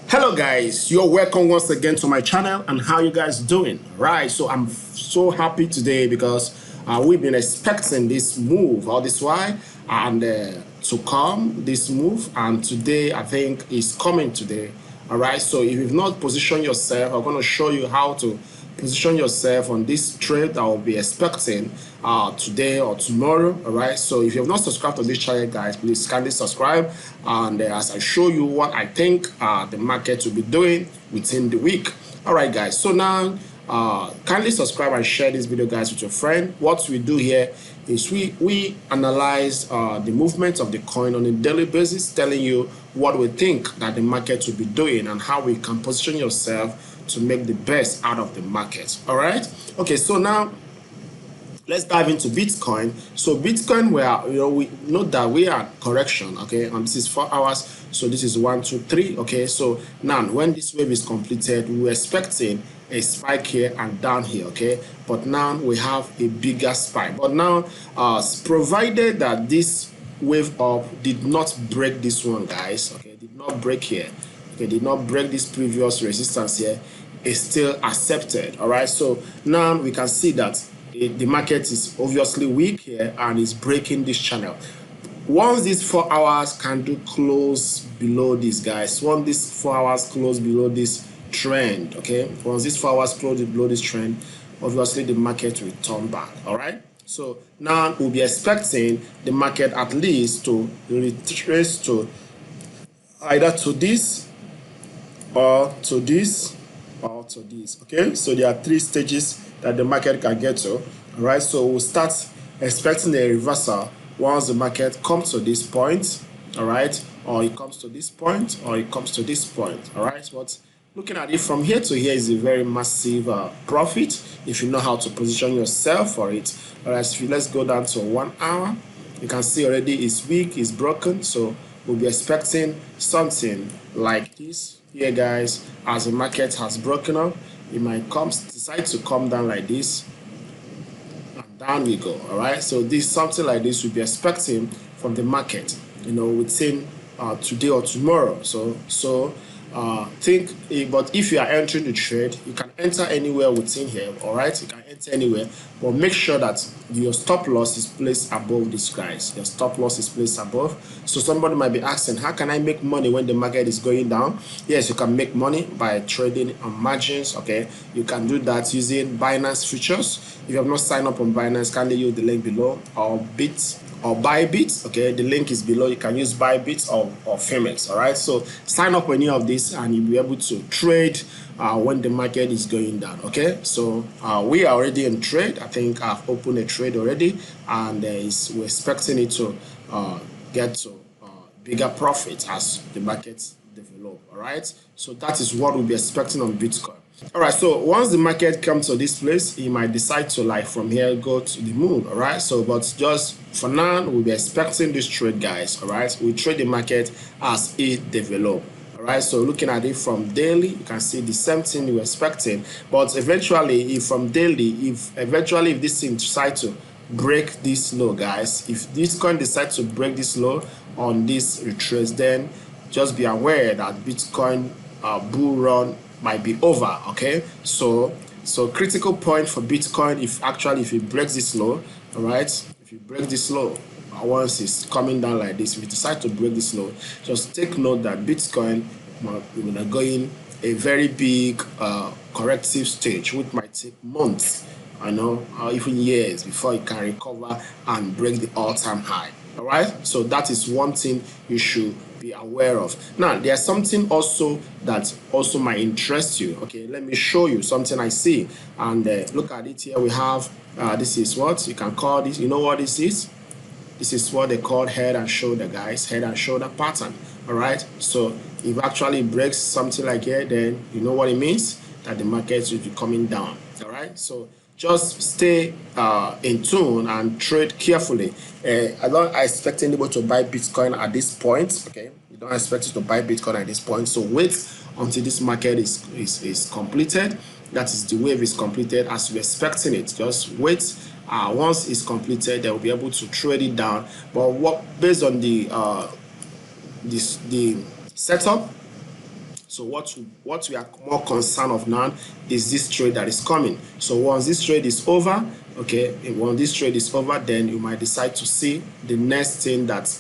Hello guys, you're welcome once again to my channel. And how you guys doing? Right, so I'm so happy today because we've been expecting this move all this while and to come this move, and today I think is coming today. All right, so if you've not positioned yourself, I'm going to show you how to position yourself on this trade that will be expecting today or tomorrow. All right, so if you have not subscribed to this channel, guys, please kindly subscribe, and as I show you what I think the market will be doing within the week. All right, guys, so now kindly subscribe and share this video, guys, with your friend. What we do here is we analyze the movement of the coin on a daily basis, telling you what we think that the market will be doing and how we can position yourself to make the best out of the market. All right, okay, so now let's dive into Bitcoin. So Bitcoin, we know that we are correction, okay, and this is 4 hours, so this is 1 2 3. Okay, so now when this wave is completed, we're expecting a spike here and down here, okay, but now we have a bigger spike. But now provided that this wave up did not break this one, guys, okay, did not break here, okay, did not break this previous resistance here, is still accepted. All right, so now we can see that the market is obviously weak here and is breaking this channel. Once these 4 hours candle close below this, guys, once these 4 hours close below this trend, okay, once these 4 hours close below this trend, obviously the market will turn back. All right, so now we'll be expecting the market at least to retrace to either to this or to this or to this. Okay, so there are 3 stages that the market can get to. All right, so we'll start expecting a reversal once the market comes to this point. All right, or it comes to this point, or it comes to this point. All right, but looking at it from here to here is a very massive profit if you know how to position yourself for it. All right, so let's go down to 1 hour. You can see already it's weak, it's broken, so we'll be expecting something like this here, guys. As the market has broken up, it might decide to come down like this, and down we go. All right, so this something like this we'll be expecting from the market, within today or tomorrow. But if you are entering the trade, you can enter anywhere within here. All right, you can enter anywhere, but make sure that your stop loss is placed above this, guys. Your stop loss is placed above. So somebody might be asking, how can I make money when the market is going down? Yes, you can make money by trading on margins. Okay, you can do that using Binance futures. If you have not signed up on Binance, kindly use the link below, or Bybit. Okay, the link is below. You can use Bybit or Femex. All right, so sign up on any of this and you'll be able to trade when the market is going down. Okay, so we are already in trade. I think I've opened a trade already, and we're expecting it to get to bigger profit as the markets develop. All right, so that is what we'll be expecting on Bitcoin. All right, so once the market comes to this place, you might decide to, like, from here go to the moon. All right, so but just for now we'll be expecting this trade, guys. All right, we trade the market as it develops. All right, so looking at it from daily, you can see the same thing you're expecting, but eventually if this thing decides to break this low, guys, if this coin decides to break this low on this retrace, then just be aware that Bitcoin bull run might be over. Okay, so critical point for Bitcoin, if it breaks this low. All right, if you break this low, once it's coming down like this, if you decide to break this low, just take note that Bitcoin will go in a very big corrective stage, which might take months, even years before it can recover and break the all-time high. All right, so that is one thing you should be aware of. Now there's something also that also might interest you. Okay, let me show you something I see, and look at it here. We have this is what you can call this. You know what this is? This is what they call head and shoulder, guys. Head and shoulder pattern. All right, so if actually breaks something like here, then you know what it means, that the market will be coming down. All right, so just stay in tune and trade carefully. I don't expect anybody to buy Bitcoin at this point. Okay, you don't expect you to buy Bitcoin at this point, so wait until this market is completed. That is, the wave is completed as you're expecting it. Just wait. Once it's completed, they will be able to trade it down. But based on the setup, So what we are more concerned of now is this trade that is coming. So once this trade is over, okay, once this trade is over, then you might decide to see the next thing that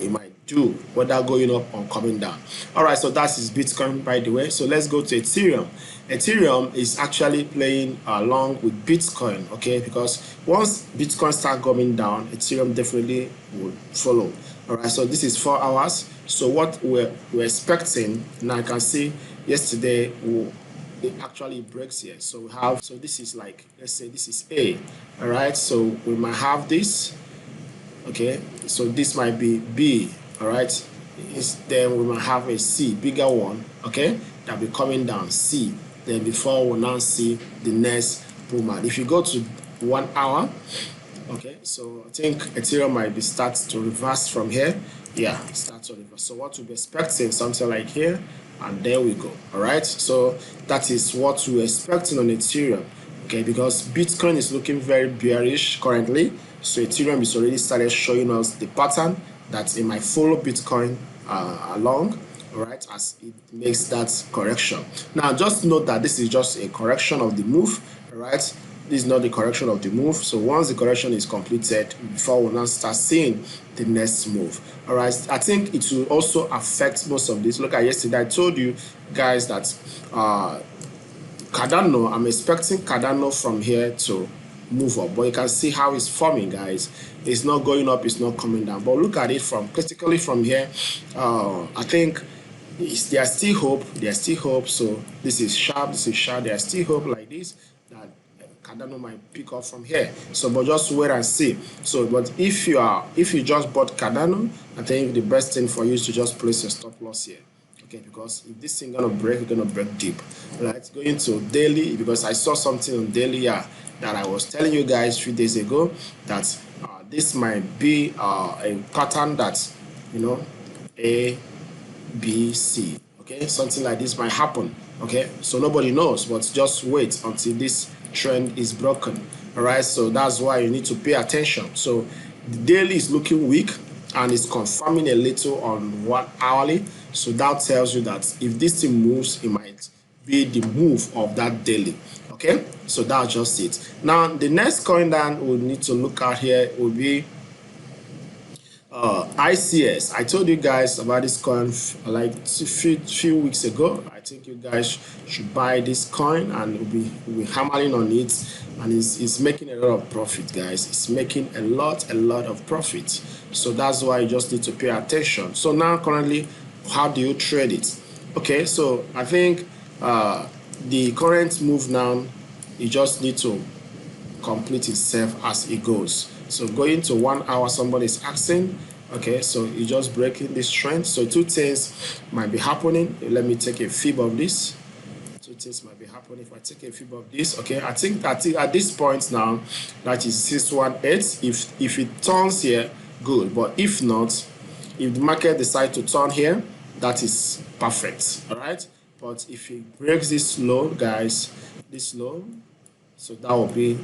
you might do, whether going up or coming down. All right, so that is Bitcoin, by the way. So let's go to Ethereum. Ethereum is actually playing along with Bitcoin, okay, because once Bitcoin start going down, Ethereum definitely will follow. All right, so this is 4 hours. So what we're expecting now, I can see yesterday it actually breaks here. So we have, so this is like, let's say this is A. All right, so we might have this, okay, so this might be B. All right, then we might have a C, bigger one, okay, that will be coming down, C. Then before we'll now see the next pull mark. If you go to 1 hour, okay, so I think Ethereum might be start to reverse from here. Yeah, start to reverse. So what we'll be expecting, something like here, and there we go. All right, so that is what we're expecting on Ethereum, okay, because Bitcoin is looking very bearish currently. So Ethereum is already started showing us the pattern that it might follow Bitcoin along, all right, as it makes that correction. Now just note that this is just a correction of the move, all right. This is not the correction of the move. So once the correction is completed, before we'll now start seeing the next move. All right, I think it will also affect most of this. Look at yesterday, I told you guys that Cardano, I'm expecting Cardano from here to move up, but you can see how it's forming, guys. It's not going up, it's not coming down. But look at it from critically from here. I think there's still hope. There's still hope. So this is sharp. This is sharp. There's still hope like this that Cardano might pick up from here. So, but just wait and see. So, but if you just bought Cardano, I think the best thing for you is to just place your stop loss here. Okay, because if this thing gonna break, it's gonna break deep. Right, going to daily, because I saw something on daily, yeah, that I was telling you guys 3 days ago that this might be a pattern that, you know, A, B, C. Okay, something like this might happen. Okay, so nobody knows, but just wait until this trend is broken. All right, so that's why you need to pay attention. So the daily is looking weak and it's confirming a little on 1 hourly. So that tells you that if this thing moves, it might be the move of that daily. Okay, so that's just it. Now the next coin that we need to look at here will be ICS. I told you guys about this coin like a few weeks ago. I think you guys should buy this coin, and we'll be hammering on it, and it's making a lot of profit, guys. It's making a lot of profit. So that's why you just need to pay attention. So now currently, how do you trade it? Okay, so I think the current move now, you just need to complete itself as it goes. So going to 1 hour, somebody is asking, okay, so you just breaking this trend. So two things might be happening. Let me take a fib of this. Two things might be happening if I take a fib of this. Okay, I think that at this point now, that is 618. If it turns here, good. But if not, if the market decides to turn here, that is perfect. All right. But if it breaks this low, guys, this low, so that will be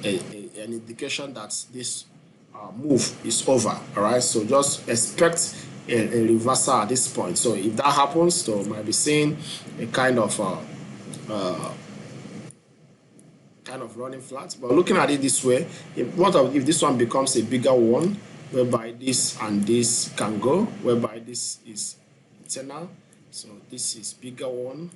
an indication that this move is over. All right, so just expect a reversal at this point. So if that happens, so might be seeing a kind of running flat. But looking at it this way, if this one becomes a bigger one, whereby this and this can go, whereby this is internal, so this is bigger one,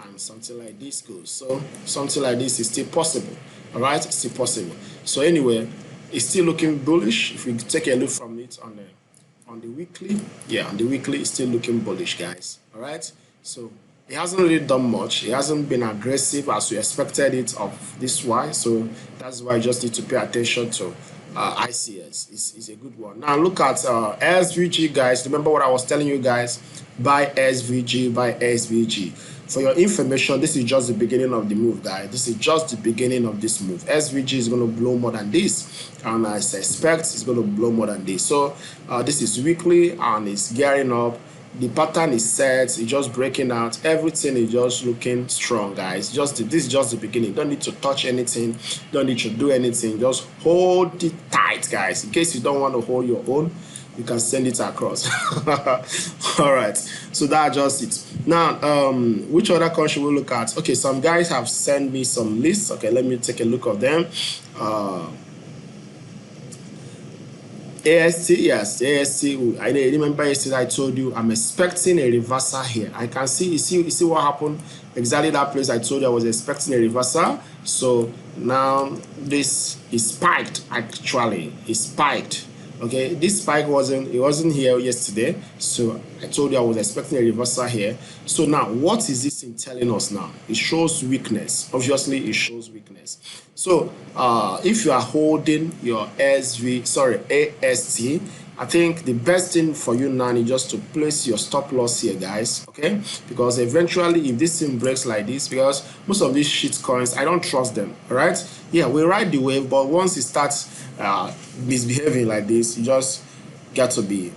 and something like this goes. So something like this is still possible. All right, it's still possible. So anyway, it's still looking bullish. If we take a look from it on the weekly, yeah, on the weekly, it's still looking bullish, guys. All right, so it hasn't really done much. It hasn't been aggressive as we expected it of this Y. So that's why I just need to pay attention to ICS. Is a good one. Now look at SVG, guys. Remember what I was telling you guys? Buy SVG, buy SVG. For your information, this is just the beginning of the move, guys. This is just the beginning of this move. SVG is going to blow more than this, and I suspect it's going to blow more than this. So this is weekly, and it's gearing up. The pattern is set. It's just breaking out. Everything is just looking strong, guys. This is just the beginning. Don't need to touch anything. Don't need to do anything. Just hold it tight, guys. In case you don't want to hold your own, you can send it across. All right, so that's just it. Now, which other coin should we look at? Okay, some guys have sent me some lists. Okay, let me take a look of them. AST, yes, AST. I remember yesterday I told you I'm expecting a reversal here. I can see, you see what happened? Exactly that place I told you I was expecting a reversal. So now this is spiked. Actually, it's spiked. Okay, this spike wasn't here yesterday, so I told you I was expecting a reversal here. So now what is this in telling us now? It shows weakness. Obviously it shows weakness. So if you are holding your AST, I think the best thing for you now is just to place your stop loss here, guys. Okay, because eventually if this thing breaks like this, because most of these shit coins I don't trust them. All right, yeah, we ride the wave, but once it starts misbehaving like this, you just got to be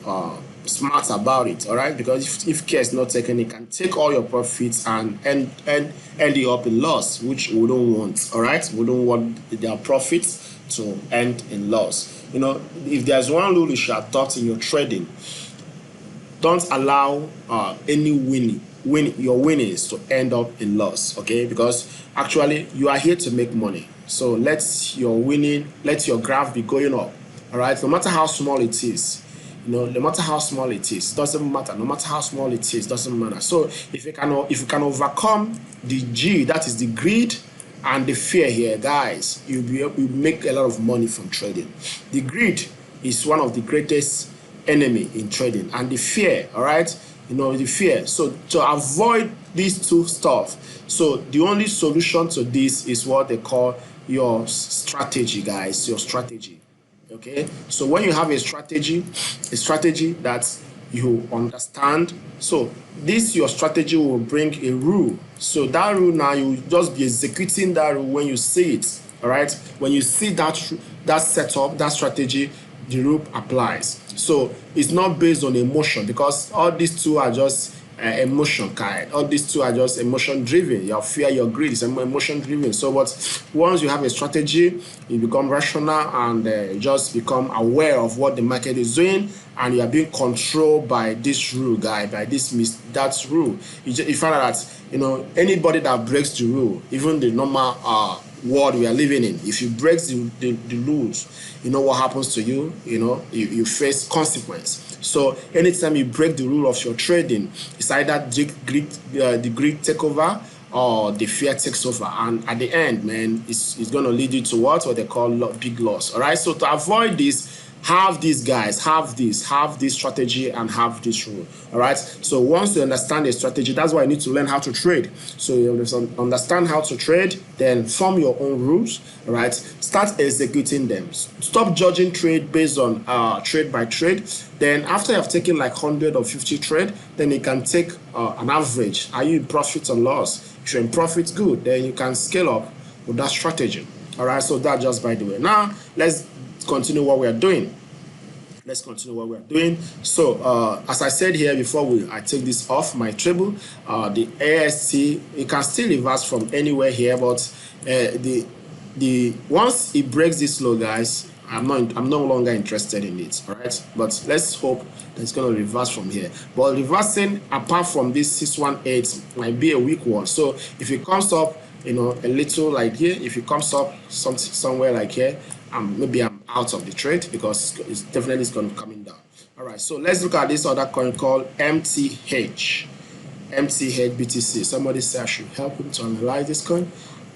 smart about it. All right, because if care is not taken, it can take all your profits and end you up in loss, which we don't want. All right, we don't want their profits to end in loss. You know, if there's one rule you should adopt in your trading, don't allow any your winnings to end up in loss. Okay, because actually you are here to make money, so let your graph be going up. All right, no matter how small it is, you know, no matter how small it is, doesn't matter. No matter how small it is, doesn't matter. So if you can overcome the G, that is the greed and the fear here, guys, you'll make a lot of money from trading. The greed is one of the greatest enemy in trading, and the fear, all right, you know, the fear. So to avoid these two stuff, so the only solution to this is what they call your strategy, guys. Your strategy. Okay, so when you have a strategy that you understand, so this your strategy will bring a rule. So that rule now, you just be executing that rule when you see it. All right, when you see that setup, that strategy, the rule applies. So it's not based on emotion, because all these two are just emotion kind. All these two are just emotion driven. Your fear, your greed is emotion driven. So but once you have a strategy, you become rational and just become aware of what the market is doing, and you are being controlled by this rule, guy, by that rule. You find out that, you know, anybody that breaks the rule, even the normal world we are living in, if you break the rules, you know what happens to you. You know, you face consequence. So anytime you break the rule of your trading, it's either the greed take over or the fear takes over, and at the end, man, it's going to lead you to what they call big loss. All right, so to avoid this, have these guys, have this strategy and have this rule. All right, so once you understand the strategy, that's why you need to learn how to trade. So you understand how to trade, then form your own rules. All right, start executing them. Stop judging trade based on trade by trade. Then after you have taken like 100 or 50 trade, then you can take an average. Are you in profit or loss? If you're in profit, good, then you can scale up with that strategy. All right, so that just by the way. Now let's continue what we are doing. So as I said here before I take this off my table, the AST, it can still reverse from anywhere here, but the once it breaks this low, guys, I'm no longer interested in it. All right, but let's hope that it's going to reverse from here. But reversing apart from this 618 might be a weak one. So if it comes up, you know, a little like here, if it comes up somewhere like here, maybe I'm out of the trade, because it's definitely going to be coming down. All right, so let's look at this other coin called MTH BTC. Somebody said I should help him to analyze this coin.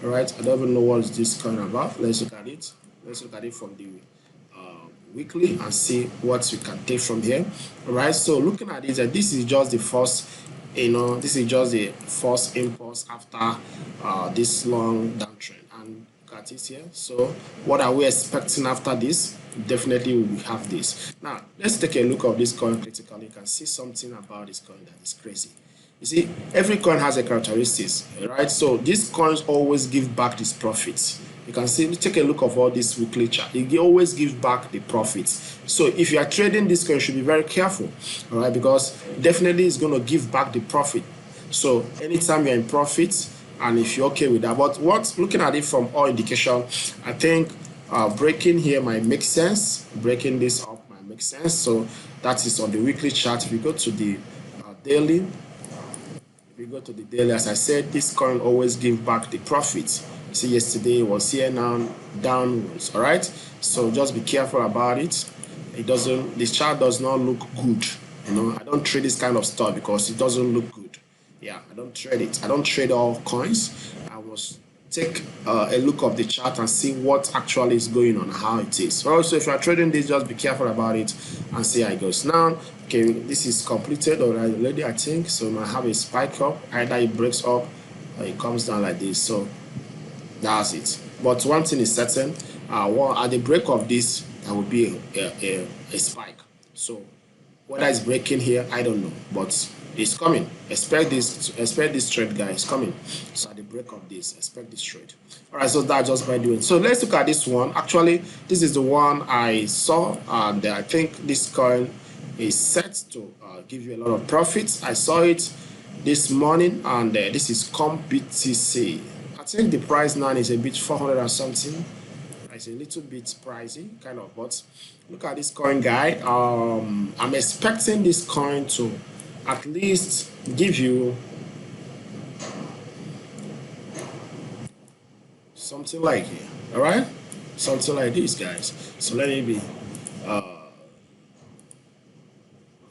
All right, I don't even know what is this coin about. Let's look at it. Let's look at it from the weekly and see what we can take from here. All right, so looking at it, this is just the first, you know, this is just the first impulse after this long downtrend, and look at it here. So what are we expecting after this? Definitely we have this. Now let's take a look at this coin critically. You can see something about this coin that is crazy. You see, every coin has a characteristics, right? So these coins always give back these profits. You can see, take a look of all this weekly chart. It always gives back the profits. So if you are trading this coin, you should be very careful, all right? Because definitely it's going to give back the profit. So anytime you're in profit, and if you're okay with that, but looking at it from all indication, I think breaking here might make sense. Breaking this up might make sense. So That is on the weekly chart. If you go to the daily, as I said, this coin always give back the profits. See, yesterday it was here, now downwards. All right, so just be careful about it. This chart does not look good. I don't trade this kind of stuff because it doesn't look good. Yeah, I don't trade it. I don't trade all coins. I must take a look of the chart and see what actually is going on, how it is. Also, if you are trading this, just be careful about it and see how it goes. Now, okay, this is completed already, I think. So it might have a spike up. Either it breaks up or it comes down like this. So that's it. But one thing is certain, at the break of this, there will be a spike. So whether it's breaking here, I don't know, but it's coming. Expect this trade, guys, coming. So at the break of this, expect this trade. All right, so that's just by doing. So let's look at this one. Actually, this is the one I saw, and I think this coin is set to give you a lot of profits. I saw it this morning, and this is CompTC. I think the price now is a bit 400 or something. It's a little bit pricey, kind of, but look at this coin, guy. I'm expecting this coin to at least give you something like here. All right, something like this, guys. So let me be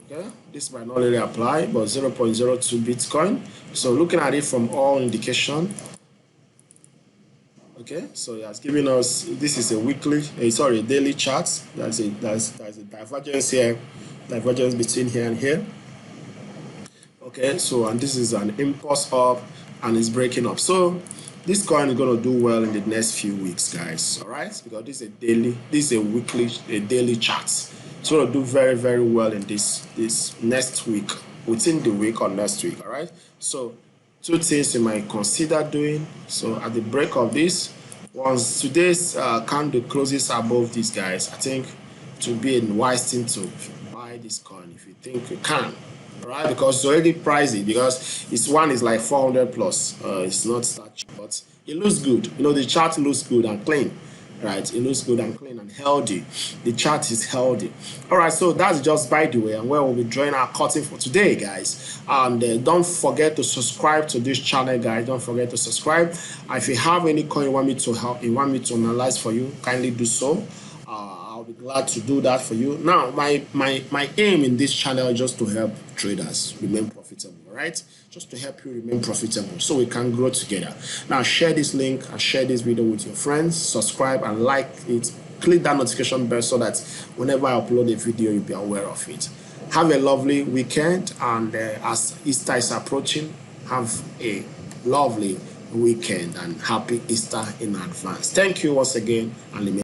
okay, this might not really apply, but 0.02 Bitcoin. So looking at it from all indication, okay, so it has given us, this is a daily chart. There's a divergence here, divergence between here and here. Okay, so and this is an impulse up and it's breaking up. So this coin is going to do well in the next few weeks, guys. All right, because this is a daily chart. It's going to do very, very well in this next week, within the week or next week. All right, so two things you might consider doing. So at the break of this, once today's candle closes above these, guys, I think it will be a wise thing to buy this coin if you think you can. All right, because it's already pricey, because this one is like 400 plus. It's not that cheap, but it looks good. The chart looks good and clean. Right, it looks good and clean and healthy. The chart is healthy. All right, so that's just by the way, and where we'll be drawing our curtain for today, guys. And don't forget to subscribe to this channel, guys. Don't forget to subscribe. If you have any coin you want me to analyze for you, kindly do so. I'll be glad to do that for you. Now, my aim in this channel is just to help traders remain profitable, right? Just to help you remain profitable so we can grow together. Now, share this link and share this video with your friends. Subscribe and like it. Click that notification bell so that whenever I upload a video, you'll be aware of it. Have a lovely weekend, and as Easter is approaching, have a lovely weekend and happy Easter in advance. Thank you once again, and